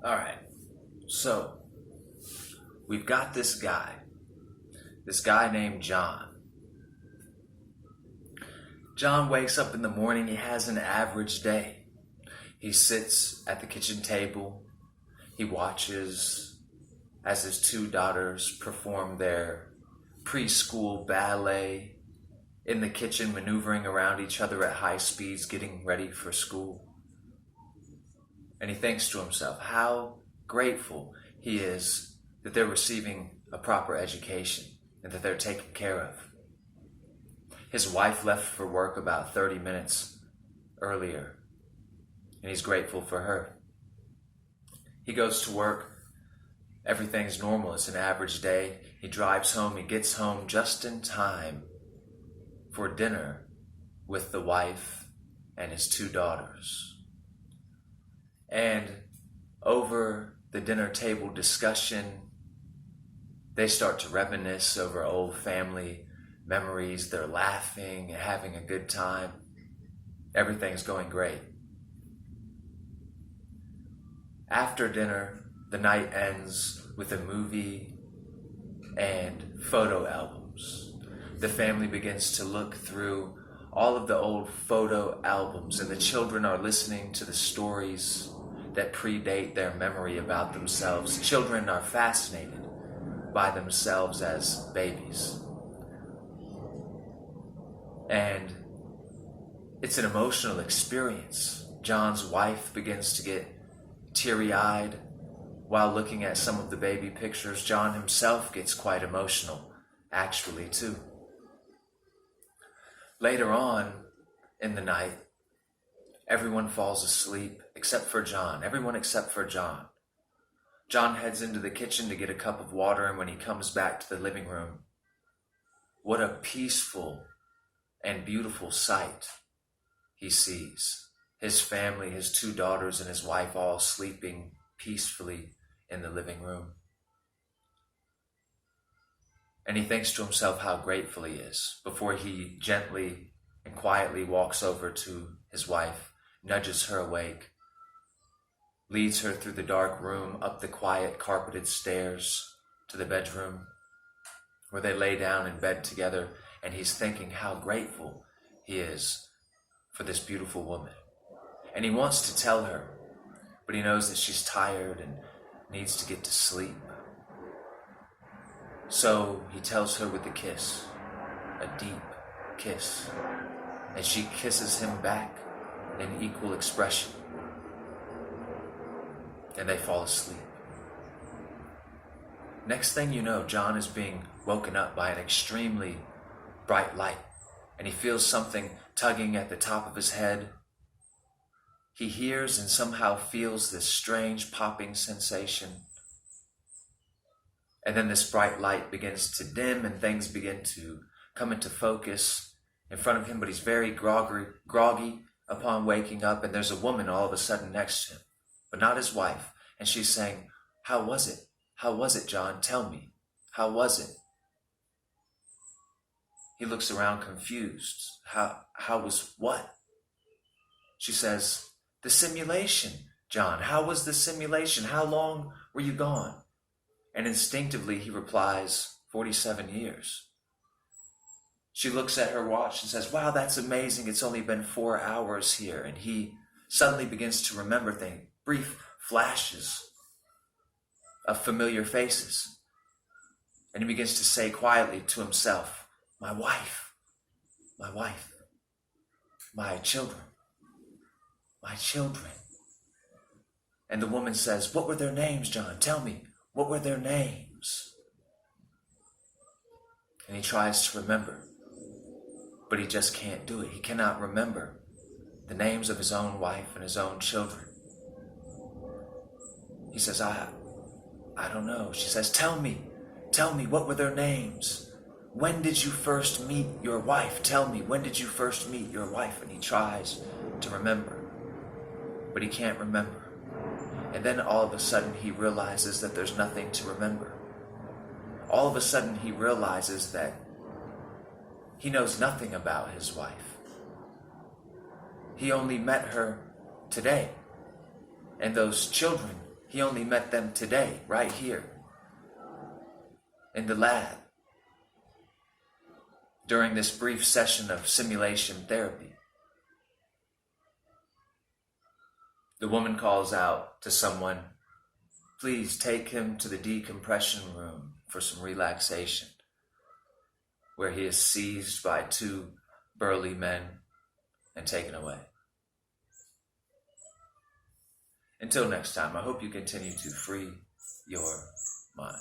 All right. So we've got this guy named John. John wakes up in the morning. He has an average day. He sits at the kitchen table. He watches as his two daughters perform their preschool ballet in the kitchen, maneuvering around each other at high speeds, getting ready for school. And he thinks to himself how grateful he is that they're receiving a proper education and that they're taken care of. His wife left for work about 30 minutes earlier, and he's grateful for her. He goes to work. Everything's normal. It's an average day. He drives home. He gets home just in time for dinner with the wife and his two daughters. And over the dinner table discussion, they start to reminisce over old family memories. They're laughing and having a good time. Everything's going great. After dinner, the night ends with a movie and photo albums. The family begins to look through all of the old photo albums, and the children are listening to the stories that predate their memory about themselves. Children are fascinated by themselves as babies. And it's an emotional experience. John's wife begins to get teary-eyed while looking at some of the baby pictures. John himself gets quite emotional, actually, too. Later on in the night, everyone falls asleep except for John. Everyone except for John. John heads into the kitchen to get a cup of water, and when he comes back to the living room, what a peaceful and beautiful sight he sees. His family, his two daughters and his wife all sleeping peacefully in the living room. And he thinks to himself how grateful he is before he gently and quietly walks over to his wife, nudges her awake, leads her through the dark room, up the quiet carpeted stairs to the bedroom where they lay down in bed together, and he's thinking how grateful he is for this beautiful woman. And he wants to tell her, but he knows that she's tired and needs to get to sleep. So he tells her with a kiss, a deep kiss, and she kisses him back in equal expression. And they fall asleep. Next thing you know, John is being woken up by an extremely bright light, and he feels something tugging at the top of his head. He hears and somehow feels this strange popping sensation. And then this bright light begins to dim and things begin to come into focus in front of him, but he's very groggy upon waking up, and there's a woman all of a sudden next to him, but not his wife. And she's saying, "How was it? How was it, John? Tell me. How was it?" He looks around confused. How was what? She says, "The simulation, John. How was the simulation? How long were you gone?" And instinctively he replies, 47 years. She looks at her watch and says, "Wow, that's amazing. It's only been 4 hours here." And he suddenly begins to remember things, brief flashes of familiar faces. And he begins to say quietly to himself, my wife, my children. And the woman says, "What were their names, John? Tell me, what were their names?" And he tries to remember, but he just can't do it. He cannot remember the names of his own wife and his own children. He says, I don't know. She says, tell me, what were their names? When did you first meet your wife? Tell me, when did you first meet your wife? And he tries to remember, but he can't remember. And then all of a sudden he realizes that there's nothing to remember. All of a sudden he realizes that he knows nothing about his wife. He only met her today. And those children He only met them today, right here, in the lab, during this brief session of simulation therapy. The woman calls out to someone, please take him to the decompression room for some relaxation, where he is seized by two burly men and taken away. Until next time, I hope you continue to free your mind.